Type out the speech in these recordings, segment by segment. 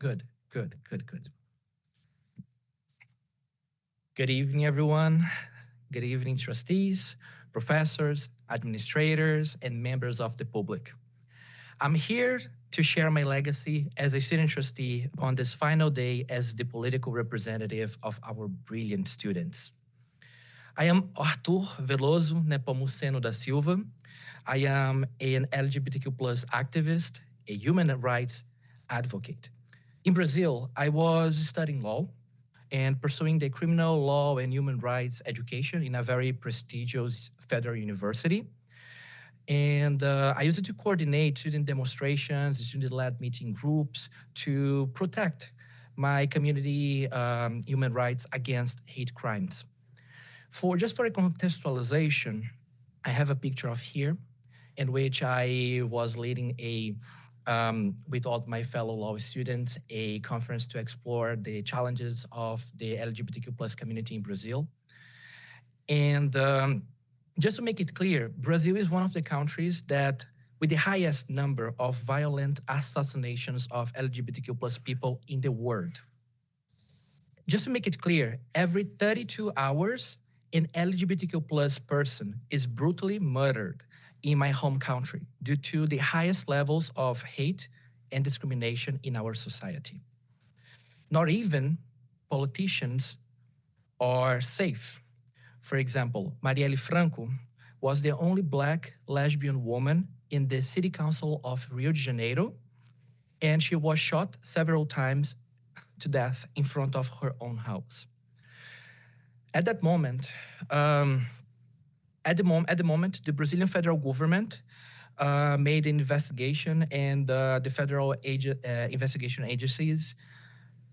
Good, good, good, good. Good evening, everyone. Good evening, trustees, professors, administrators, and members of the public. I'm here to share my legacy as a student trustee on this final day as the political representative of our brilliant students. I am Arthur Veloso Nepomuceno da Silva. I am an LGBTQ plus activist, a human rights advocate. In Brazil, I was studying law and pursuing the criminal law and human rights education in a very prestigious federal university. And I used it to coordinate student demonstrations, student-led meeting groups to protect my community human rights against hate crimes. For a contextualization, I have a picture of here in which I was leading with all my fellow law students, a conference to explore the challenges of the LGBTQ plus community in Brazil. And just to make it clear, Brazil is one of the countries that with the highest number of violent assassinations of LGBTQ plus people in the world. Just to make it clear, every 32 hours, an LGBTQ plus person is brutally murdered in my home country due to the highest levels of hate and discrimination in our society. Not even politicians are safe. For example, Marielle Franco was the only black lesbian woman in the city council of Rio de Janeiro, and she was shot several times to death in front of her own house. At that moment, at the moment, the Brazilian federal government made an investigation, and the federal investigation agencies,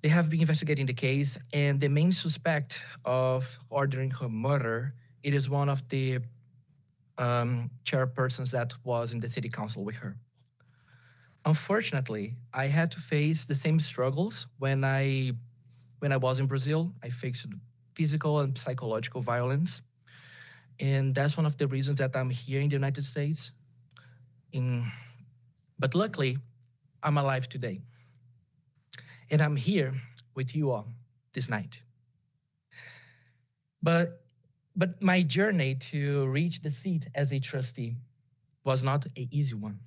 they have been investigating the case, and the main suspect of ordering her murder, it is one of the chairpersons that was in the city council with her. Unfortunately, I had to face the same struggles when I was in Brazil. I faced physical and psychological violence, and that's one of the reasons that I'm here in the United States. In, but luckily, I'm alive today, and I'm here with you all this night. But but my journey to reach the seat as a trustee was not an easy one.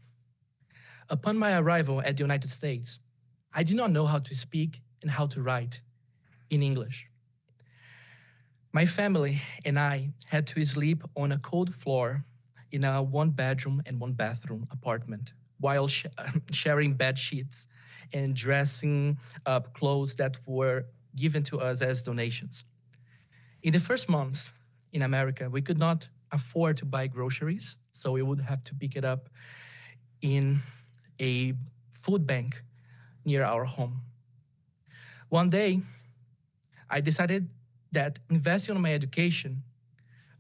Upon my arrival at the United States, I did not know how to speak and how to write in English. My family and I had to sleep on a cold floor in a one bedroom and one bathroom apartment while sharing bed sheets and dressing up clothes that were given to us as donations. In the first months in America, we could not afford to buy groceries, so we would have to pick it up in a food bank near our home. One day, I decided that investing in my education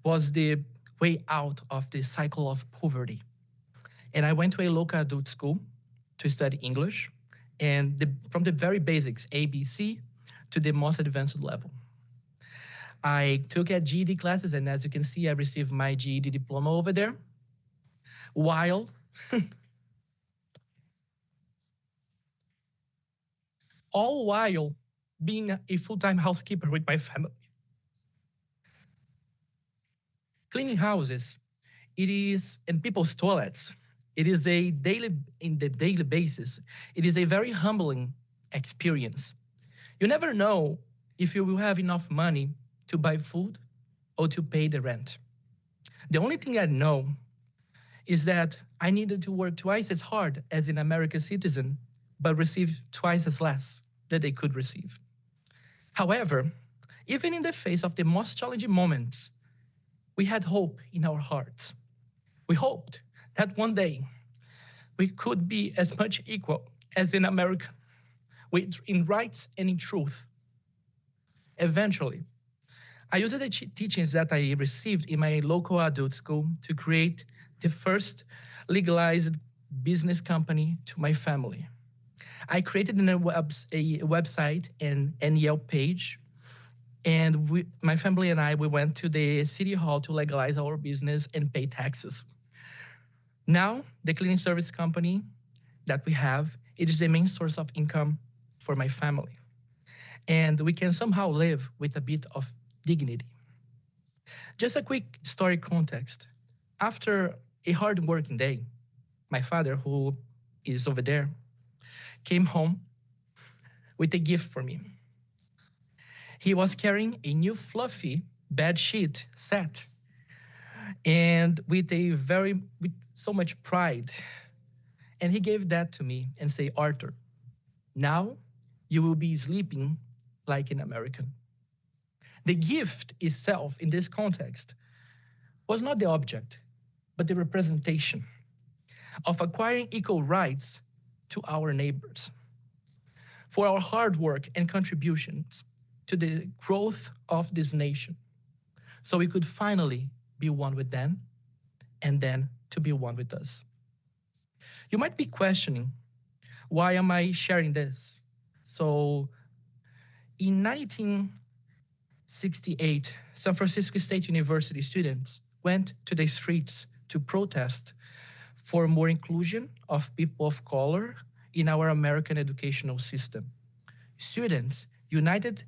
was the way out of the cycle of poverty. And I went to a local adult school to study English, and from the very basics, ABC, to the most advanced level. I took a GED classes, and as you can see, I received my GED diploma over there, while all while being a full-time housekeeper with my family. Cleaning houses, it is, and people's toilets, it is a daily, in the daily basis, it is a very humbling experience. You never know if you will have enough money to buy food or to pay the rent. The only thing I know is that I needed to work twice as hard as an American citizen, but receive twice as less that they could receive. However, even in the face of the most challenging moments, we had hope in our hearts. We hoped that one day we could be as much equal as in America, in rights and in truth. Eventually, I used the teachings that I received in my local adult school to create the first legalized business company to my family. I created a website and Yelp page, and my family and I, we went to the city hall to legalize our business and pay taxes. Now, the cleaning service company that we have, it is the main source of income for my family, and we can somehow live with a bit of dignity. Just a quick story context. After a hard working day, my father, who is over there, came home with a gift for me. He was carrying a new fluffy bed sheet set, and with so much pride, and he gave that to me and say, Arthur, now you will be sleeping like an American. The gift itself in this context was not the object, but the representation of acquiring equal rights to our neighbors, for our hard work and contributions to the growth of this nation, so we could finally be one with them and then to be one with us. You might be questioning, why am I sharing this? So in 1968, San Francisco State University students went to the streets to protest for more inclusion of people of color in our American educational system. Students united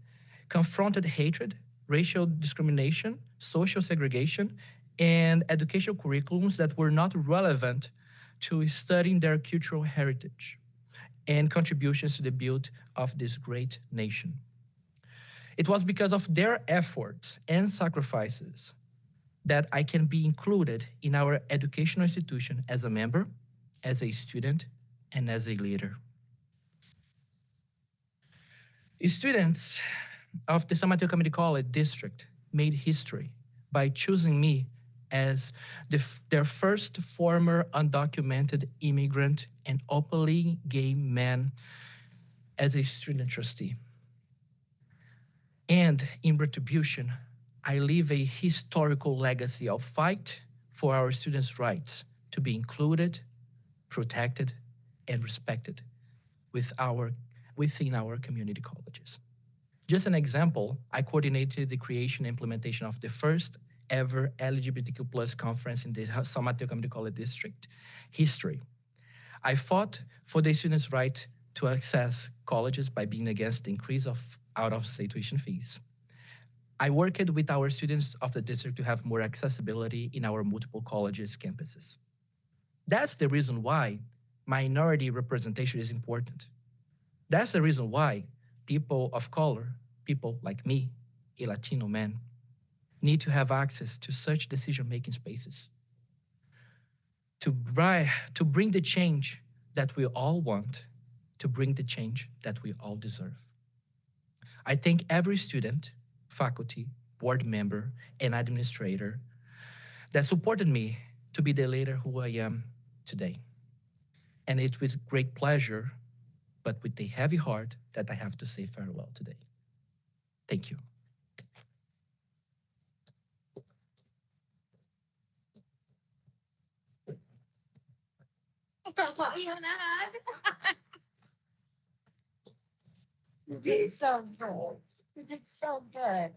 confronted hatred, racial discrimination, social segregation, and educational curriculums that were not relevant to studying their cultural heritage and contributions to the build of this great nation. It was because of their efforts and sacrifices that I can be included in our educational institution as a member, as a student, and as a leader. Students of the San Mateo Community College District made history by choosing me as their first former undocumented immigrant and openly gay man as a student trustee. And in retribution, I leave a historical legacy of fight for our students' rights to be included, protected, and respected within our community colleges. Just an example, I coordinated the creation and implementation of the first ever LGBTQ plus conference in the San Mateo Community College District history. I fought for the students' right to access colleges by being against the increase of out-of-state tuition fees. I worked with our students of the district to have more accessibility in our multiple colleges campuses. That's the reason why minority representation is important. That's the reason why people of color, people like me, a Latino man, need to have access to such decision-making spaces to bring the change that we all want, to bring the change that we all deserve. I thank every student, faculty, board member, and administrator that supported me to be the leader who I am today. And it's with great pleasure, but with a heavy heart, that I have to say farewell today. Thank you. You did so good. You did so good.